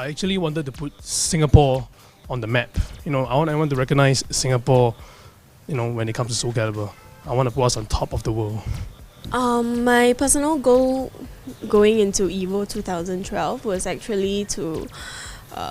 I actually wanted to put Singapore on the map. I want to recognize Singapore, when it comes to Soul Calibur. I want to put us on top of the world. My personal goal going into EVO 2012 was actually to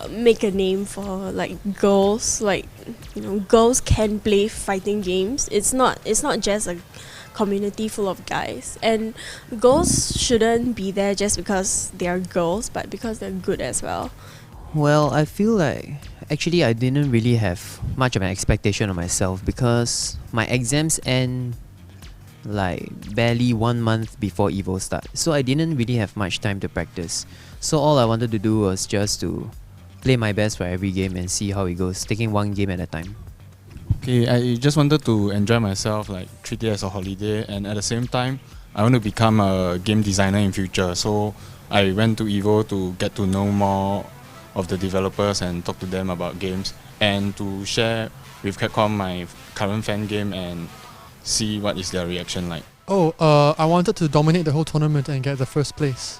make a name for girls. Girls can play fighting games. It's not just a community full of guys, and girls shouldn't be there just because they are girls, but because they're good as well. Well, I feel like actually I didn't really have much of an expectation of myself because my exams end barely 1 month before EVO start, so I didn't really have much time to practice. So all I wanted to do was just to play my best for every game and see how it goes, taking one game at a time. Okay, I just wanted to enjoy myself, treat it as a holiday, and at the same time I want to become a game designer in future. So I went to EVO to get to know more of the developers and talk to them about games, and to share with Capcom my current fan game and see what is their reaction like. I wanted to dominate the whole tournament and get the first place.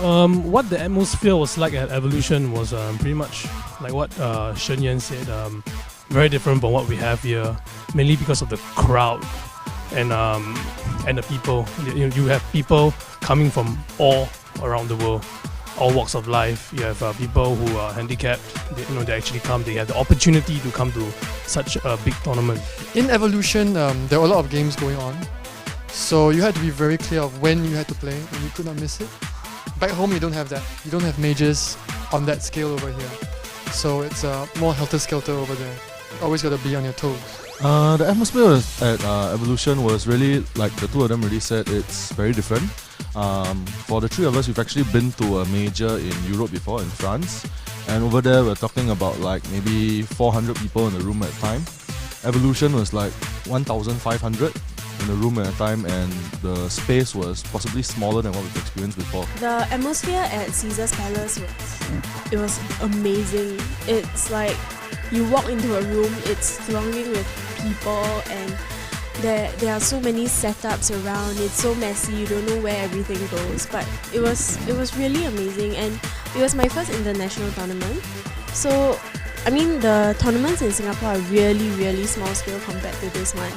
What the atmosphere was like at Evolution was pretty much like what Shen Yan said, very different from what we have here, mainly because of the crowd and the people. You have people coming from all around the world, all walks of life. You have people who are handicapped. They actually come. They have the opportunity to come to such a big tournament. In Evolution, there were a lot of games going on, so you had to be very clear of when you had to play, and you could not miss it. Back home, you don't have that. You don't have majors on that scale over here, so it's more helter-skelter over there. Always got to be on your toes. The atmosphere at Evolution was really, like the two of them really said, it's very different. For the three of us, we've actually been to a major in Europe before, in France, and over there we're talking about maybe 400 people in the room at a time. Evolution was 1,500 in the room at a time, and the space was possibly smaller than what we've experienced before. The atmosphere at Caesar's Palace was amazing. It's like you walk into a room, it's thronging with people, and there are so many setups around. It's so messy, you don't know where everything goes, but it was really amazing, and it was my first international tournament. So the tournaments in Singapore are really small scale compared to this one.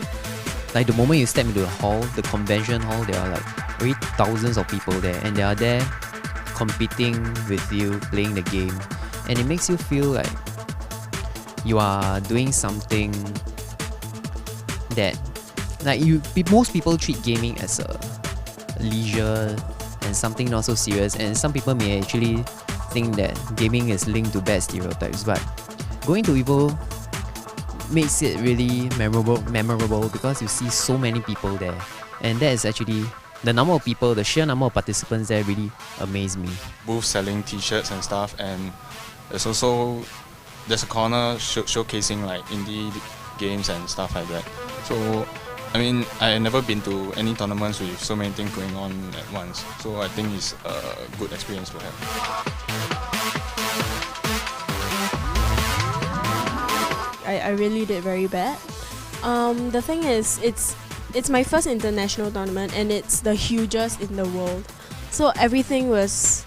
The moment you step into the hall, the convention hall, there are already thousands of people there, and they are there competing with you, playing the game, and it makes you feel like you are doing something that most people treat gaming as a leisure and something not so serious, and some people may actually think that gaming is linked to bad stereotypes, but going to EVO makes it really memorable because you see so many people there, and that is actually the number of people, the sheer number of participants there really amazed me. Booths selling t-shirts and stuff, and there's a corner showcasing indie games and stuff like that. So I've never been to any tournaments with so many things going on at once, so I think it's a good experience to have. I really did very bad. The thing is, it's my first international tournament, and it's the hugest in the world. So everything was,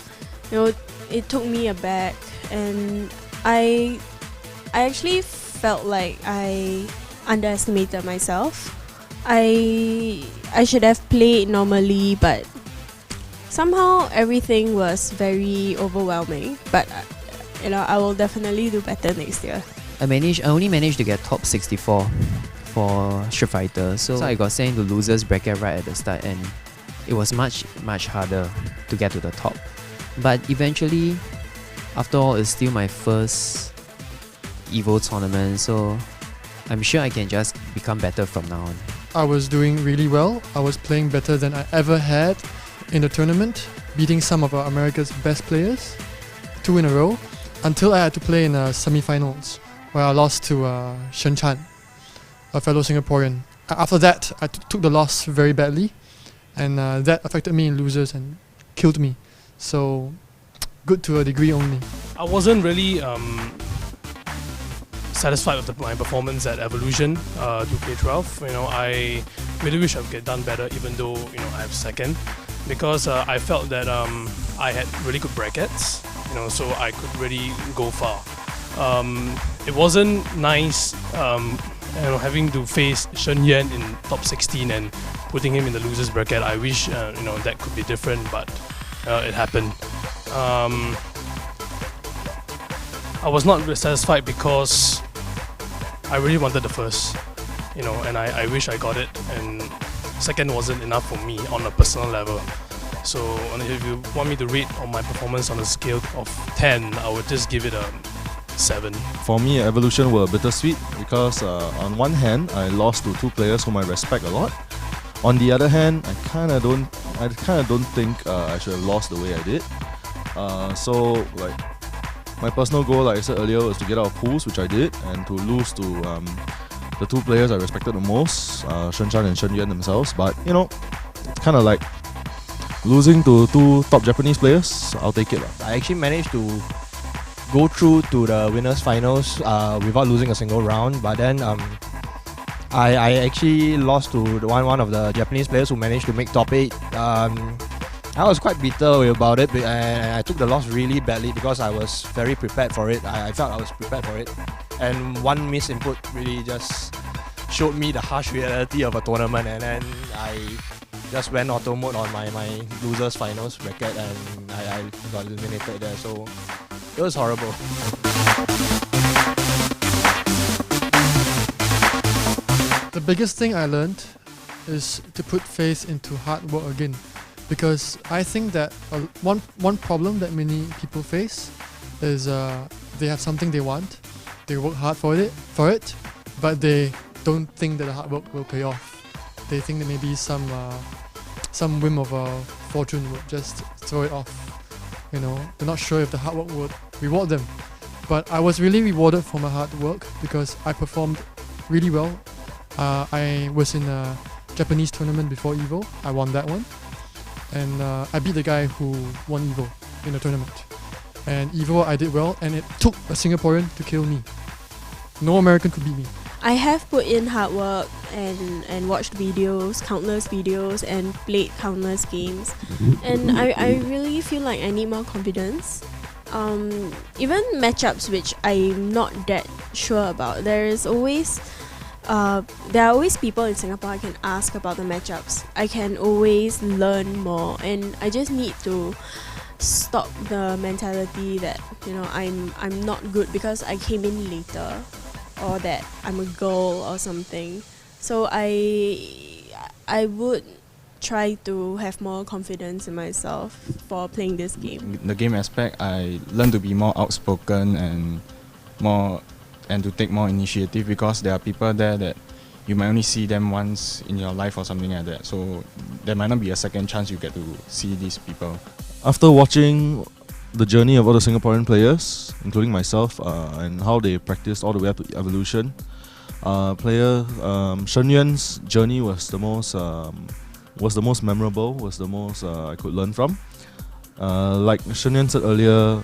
it took me aback, and I actually felt like I underestimated myself. I should have played normally, but somehow everything was very overwhelming. But I will definitely do better next year. I only managed to get top 64 for Street Fighter, so I got sent into losers bracket right at the start, and it was much harder to get to the top. But eventually, after all, it's still my first EVO tournament, so I'm sure I can just become better from now on. I was doing really well. I was playing better than I ever had in the tournament, beating some of America's best players, 2 in a row, until I had to play in semi-finals, where I lost to Shen Chan, a fellow Singaporean. After that, I took the loss very badly, and that affected me in losers and killed me. So, good to a degree only. I wasn't really satisfied with my performance at Evolution 2K12. I really wish I could get done better, even though I have second. because I felt that I had really good brackets, so I could really go far. It wasn't nice, having to face Shen Yuan in top 16 and putting him in the losers bracket. I wish that could be different, but it happened. I was not satisfied because I really wanted the first, and I wish I got it, and second wasn't enough for me on a personal level. So if you want me to rate on my performance on a scale of 10, I would just give it a 7. For me, Evolution were bittersweet because on one hand, I lost to two players whom I respect a lot. On the other hand, I kind of don't think I should have lost the way I did. So like my personal goal, like I said earlier, was to get out of pools, which I did, and to lose to the two players I respected the most, Shen Chan and Shen Yuan themselves. But it's kind of like losing to two top Japanese players. I'll take it. I actually managed to go through to the winners finals without losing a single round, but then I actually lost to one of the Japanese players who managed to make top 8. I was quite bitter about it, and I took the loss really badly because I was very prepared for it. I felt I was prepared for it, and one misinput really just showed me the harsh reality of a tournament, and then I just went auto mode on my losers finals bracket, and I got eliminated there. So it was horrible. The biggest thing I learned is to put faith into hard work again, because I think that one problem that many people face is they have something they want, they work hard for it, but they don't think that the hard work will pay off. They think that maybe some whim of fortune would just throw it off. They're not sure if the hard work would reward them. But I was really rewarded for my hard work because I performed really well. I was in a Japanese tournament before EVO. I won that one. And I beat the guy who won EVO in the tournament. And EVO I did well, and it took a Singaporean to kill me. No American could beat me. I have put in hard work and watched countless videos, and played countless games. And I really feel like I need more confidence. Even matchups which I'm not that sure about, there are always people in Singapore I can ask about the matchups. I can always learn more, and I just need to stop the mentality that I'm not good because I came in later, or that I'm a girl or something. So I would try to have more confidence in myself for playing this game. The game aspect, I learned to be more outspoken and to take more initiative, because there are people there that you might only see them once in your life or something like that. So there might not be a second chance you get to see these people. After watching the journey of all the Singaporean players, including myself, and how they practiced all the way up to Evolution, Shen Yuan's journey was the most memorable, was the most I could learn from. Like Shen Yuan said earlier,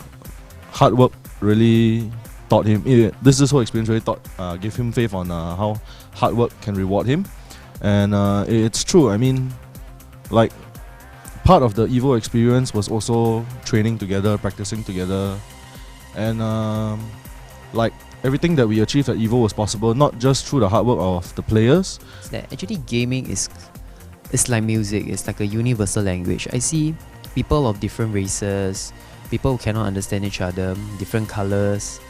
hard work really taught him. This whole experience really gave him faith on how hard work can reward him, and it's true. I mean, like, part of the EVO experience was also training together, practicing together, and like everything that we achieved at EVO was possible not just through the hard work of the players. It's that actually gaming is like music. It's like a universal language. I see people of different races, people who cannot understand each other, different colors,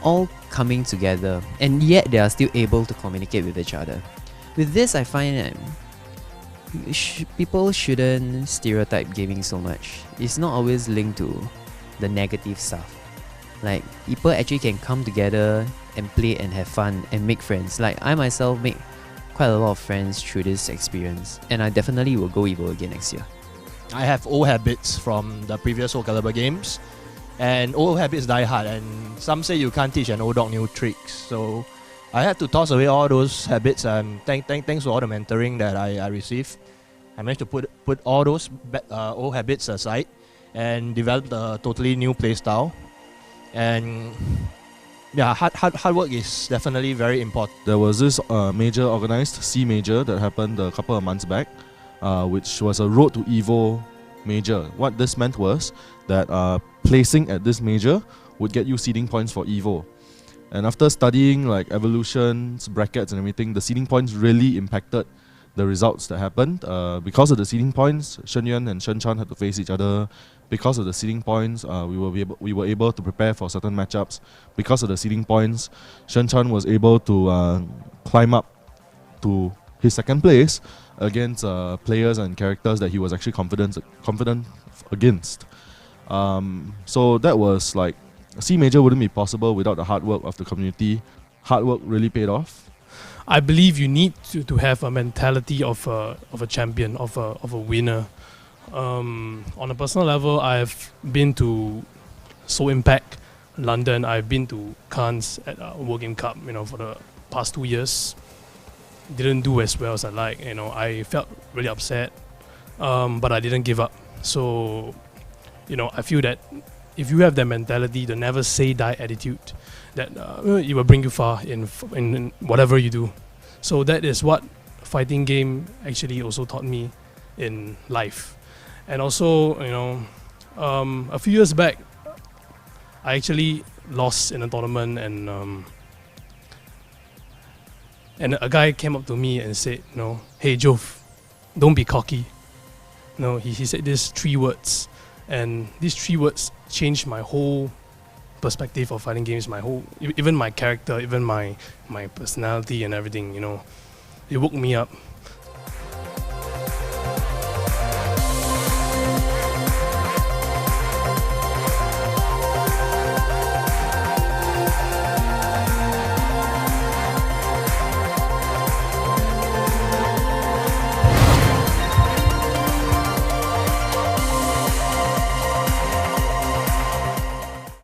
all coming together, and yet they are still able to communicate with each other. With this, I find that people shouldn't stereotype gaming so much. It's not always linked to the negative stuff. Like, people actually can come together and play and have fun and make friends. Like, I myself make quite a lot of friends through this experience, and I definitely will go EVO again next year. I have old habits from the previous Soul Calibur games, and old habits die hard, and some say you can't teach an old dog new tricks. So I had to toss away all those habits, and thanks to all the mentoring that I received, I managed to put all those old habits aside and develop a totally new playstyle. And yeah, hard work is definitely very important. There was this major organized C major that happened a couple of months back, which was a Road to EVO major. What this meant was that placing at this major would get you seeding points for EVO. And after studying like evolutions, brackets and everything, the seeding points really impacted the results that happened. Because of the seeding points, Shen Yuan and Shen Chan had to face each other. Because of the seeding points, we were able to prepare for certain matchups. Because of the seeding points, Shen Chan was able to climb up to his second place against players and characters that he was actually confident against. So that was like, C major wouldn't be possible without the hard work of the community. Hard work really paid off. I believe you need to have a mentality of a champion, of a winner. On a personal level, I've been to Seoul Impact, London. I've been to Cannes at World Game Cup, for the past 2 years. Didn't do as well as I like. I felt really upset, but I didn't give up. So, I feel that if you have that mentality, the never say die attitude, that it will bring you far in whatever you do. So that is what fighting game actually also taught me in life. And also, a few years back, I actually lost in a tournament, and a guy came up to me and said, "Hey Jove, don't be cocky." He said these 3 words, and these 3 words changed my whole perspective of fighting games, even my character, even my personality and everything. It woke me up.